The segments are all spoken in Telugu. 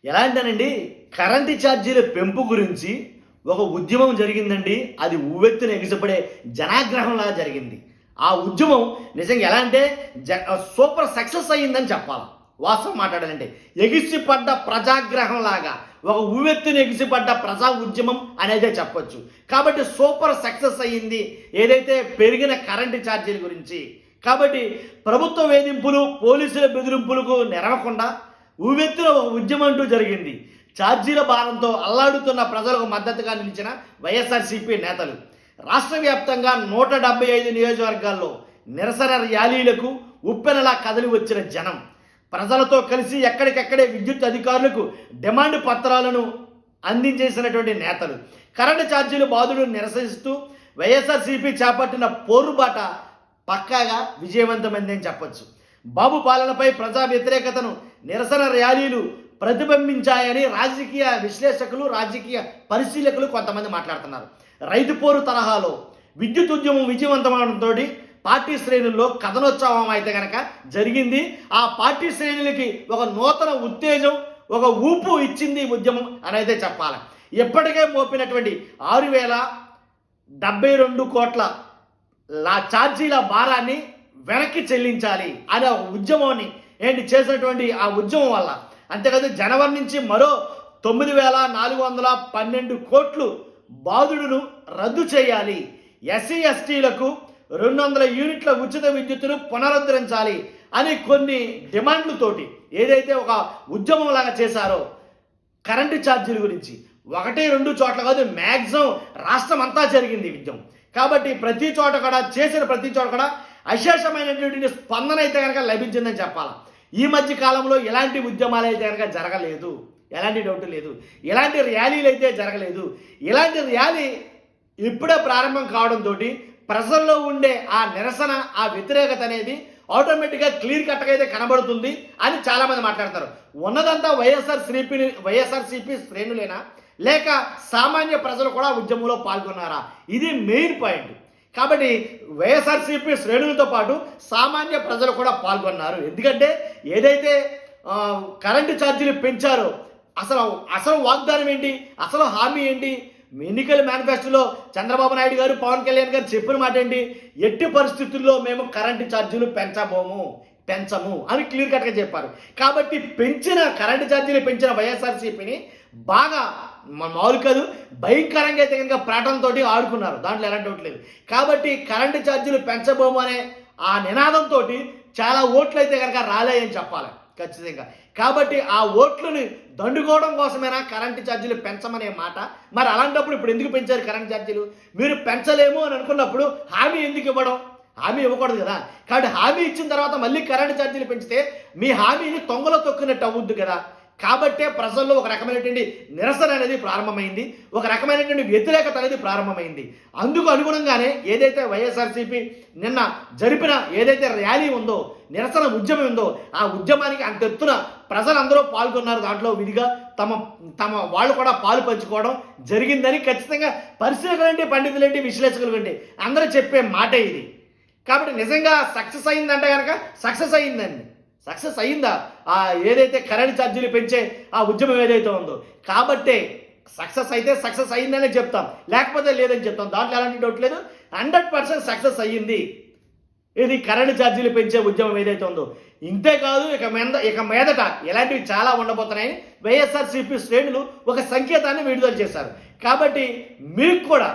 ఎలా అంటేనండి, కరెంటు ఛార్జీల పెంపు గురించి ఒక ఉద్యమం జరిగిందండి. అది ఉవ్వెత్తున ఎగిసిపడే జనాగ్రహంలా జరిగింది. ఆ ఉద్యమం నిజంగా ఎలా అంటే సూపర్ సక్సెస్ అయ్యిందని చెప్పాలి. వాస్తవం మాట్లాడాలంటే ఎగిసిపడ్డ ప్రజాగ్రహంలాగా ఒక ఉవ్వెత్తున ఎగిసిపడ్డ ప్రజా ఉద్యమం అనేదే చెప్పొచ్చు. కాబట్టి సూపర్ సక్సెస్ అయ్యింది ఏదైతే పెరిగిన కరెంటు ఛార్జీల గురించి. కాబట్టి ప్రభుత్వ వేధింపులు, పోలీసుల బెదిరింపులకు నెరవకుండా ఉవ్వెత్తున ఒక ఉద్యమం అంటూ జరిగింది. ఛార్జీల భారంతో అల్లాడుతున్న ప్రజలకు మద్దతుగా నిలిచిన వైఎస్ఆర్సీపీ నేతలు రాష్ట్ర వ్యాప్తంగా 175 నియోజకవర్గాల్లో నిరసన ర్యాలీలకు ఉప్పెనలా కదిలి వచ్చిన జనం, ప్రజలతో కలిసి ఎక్కడికెక్కడే విద్యుత్ అధికారులకు డిమాండ్ పత్రాలను అందించేసినటువంటి నేతలు, కరెంటు ఛార్జీలు బాధుడు నిరసిస్తూ వైఎస్ఆర్సీపీ చేపట్టిన పోరుబాట పక్కాగా విజయవంతమైందని చెప్పొచ్చు. బాబు పాలనపై ప్రజా వ్యతిరేకతను నిరసన ర్యాలీలు ప్రతిబింబించాయని రాజకీయ విశ్లేషకులు, రాజకీయ పరిశీలకులు కొంతమంది మాట్లాడుతున్నారు. రైతు పోరు తరహాలో విద్యుత్ ఉద్యమం విజయవంతమవడంతో పార్టీ శ్రేణుల్లో కథనోత్సవం అయితే కనుక జరిగింది. ఆ పార్టీ శ్రేణులకి ఒక నూతన ఉత్తేజం, ఒక ఊపు ఇచ్చింది ఉద్యమం అనేది చెప్పాలి. ఎప్పటికే మోపినటువంటి 6,072 కోట్ల ఛార్జీల భారాన్ని వెనక్కి చెల్లించాలి అనే ఒక ఉద్యమాన్ని చేసినటువంటి ఆ ఉద్యమం వల్ల అంతేకాదు జనవరి నుంచి మరో 9,412 కోట్లు బాధుడును రద్దు చేయాలి, ఎస్సీ ఎస్టీలకు 200 యూనిట్ల ఉచిత విద్యుత్తును పునరుద్ధరించాలి అని కొన్ని డిమాండ్లతోటి ఏదైతే ఒక ఉద్యమం లాగా చేశారో కరెంటు ఛార్జీల గురించి 1-2 చోట్ల కాదు, మ్యాక్సిమం రాష్ట్రం అంతా జరిగింది ఉద్యమం. కాబట్టి ప్రతి చోట కూడా చేసిన ప్రతి చోట కూడా అశేషమైనటువంటి స్పందన అయితే కనుక లభించిందని చెప్పాలి. ఈ మధ్య కాలంలో ఎలాంటి ఉద్యమాలు అయితే కనుక జరగలేదు, ఎలాంటి డౌట్ లేదు. ఎలాంటి ర్యాలీలు అయితే జరగలేదు. ఇలాంటి ర్యాలీ ఇప్పుడే ప్రారంభం కావడంతో ప్రజల్లో ఉండే ఆ నిరసన, ఆ వ్యతిరేకత అనేది ఆటోమేటిక్గా క్లియర్ కట్గా అయితే కనబడుతుంది అని చాలామంది మాట్లాడతారు. ఉన్నదంతా వైఎస్ఆర్సీపీ శ్రేణులేనా, లేక సామాన్య ప్రజలు కూడా ఉద్యమంలో పాల్గొన్నారా? ఇది మెయిన్ పాయింట్. కాబట్టి వైఎస్ఆర్సీపీ శ్రేణులతో పాటు సామాన్య ప్రజలు కూడా పాల్గొన్నారు. ఎందుకంటే ఏదైతే కరెంటు ఛార్జీలు పెంచారో అసలు వాగ్దానం ఏంటి, అసలు హామీ ఏంటి? ఎన్నికల మేనిఫెస్టోలో చంద్రబాబు నాయుడు గారు, పవన్ కళ్యాణ్ గారు చెప్పిన మాట ఏంటి? ఎట్టి పరిస్థితుల్లో మేము కరెంటు ఛార్జీలు పెంచము అని క్లియర్ కట్గా చెప్పారు. కాబట్టి కరెంటు ఛార్జీలు పెంచిన వైఎస్ఆర్సీపీని బాగా మామూలు కాదు, భయంకరంగా అయితే కనుక ప్రాటంతో ఆడుకున్నారు. దాంట్లో ఎలాంటి డౌట్ లేదు. కాబట్టి కరెంటు ఛార్జీలు పెంచబోము అనే ఆ నినాదంతో చాలా ఓట్లు అయితే కనుక రాలేయని చెప్పాలి ఖచ్చితంగా. కాబట్టి ఆ ఓట్లని దండుకోవడం కోసమేనా కరెంటు ఛార్జీలు పెంచమనే మాట? మరి అలాంటప్పుడు ఇప్పుడు ఎందుకు పెంచారు కరెంటు ఛార్జీలు? మీరు పెంచలేము అని అనుకున్నప్పుడు హామీ ఎందుకు ఇవ్వడం? హామీ ఇవ్వకూడదు కదా. కాబట్టి హామీ ఇచ్చిన తర్వాత మళ్ళీ కరెంటు ఛార్జీలు పెంచితే మీ హామీని తొంగలో తొక్కినట్టు అవుద్ది కదా. కాబట్టే ప్రజల్లో ఒక రకమైనటువంటి నిరసన అనేది ప్రారంభమైంది, ఒక రకమైనటువంటి వ్యతిరేకత అనేది ప్రారంభమైంది. అందుకు అనుగుణంగానే ఏదైతే వైఎస్ఆర్సీపీ నిన్న జరిపిన ఏదైతే ర్యాలీ ఉందో, నిరసన ఉద్యమం ఉందో, ఆ ఉద్యమానికి అంత ఎత్తున ప్రజలందరూ పాల్గొన్నారు. దాంట్లో విధిగా తమ వాళ్ళు కూడా పాలు పంచుకోవడం జరిగిందని ఖచ్చితంగా పరిశీలకులేంటి, పండితులేంటి, విశ్లేషకులు అందరూ చెప్పే మాట ఇది. కాబట్టి నిజంగా సక్సెస్ అయిందంటే కనుక సక్సెస్ అయిందా ఏదైతే కరెంట్ ఛార్జీలు పెంచే ఆ ఉద్యమం ఏదైతే ఉందో? కాబట్టి సక్సెస్ అయిందనే చెప్తాం, లేకపోతే లేదని చెప్తాం. దాంట్లో ఎలాంటి డౌట్ లేదు. 100% సక్సెస్ అయ్యింది ఇది కరెంట్ ఛార్జీలు పెంచే ఉద్యమం ఏదైతే ఉందో. ఇంతేకాదు ఇక మీదట ఇలాంటివి చాలా ఉండబోతున్నాయని వైఎస్ఆర్సీపీ శ్రేణులు ఒక సంకేతాన్ని విడుదల చేశారు. కాబట్టి మీకు కూడా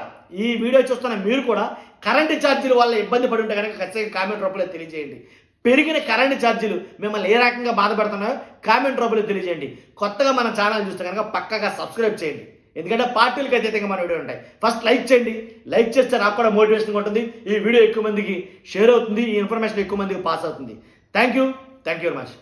ఈ వీడియో చూస్తున్న మీరు కూడా కరెంటు ఛార్జీల వల్ల ఇబ్బంది పడి ఉంటే కనుక ఖచ్చితంగా కామెంట్ రూపంలో తెలియజేయండి. పెరిగిన కరెంటు ఛార్జీలు మిమ్మల్ని ఏ రకంగా బాధపడుతున్నాయో కామెంట్ రూపంలో తెలియజేయండి. కొత్తగా మన ఛానల్ చూస్తే కనుక పక్కగా సబ్స్క్రైబ్ చేయండి. ఎందుకంటే పార్టీలకు అతీతంగా మన వీడియో ఉంటాయి. ఫస్ట్ లైక్ చేయండి. లైక్ చేస్తే నాకు కూడా మోటివేషన్గా ఉంటుంది. ఈ వీడియో ఎక్కువ మందికి షేర్ అవుతుంది, ఈ ఇన్ఫర్మేషన్ ఎక్కువ మందికి పాస్ అవుతుంది. Thank you very much.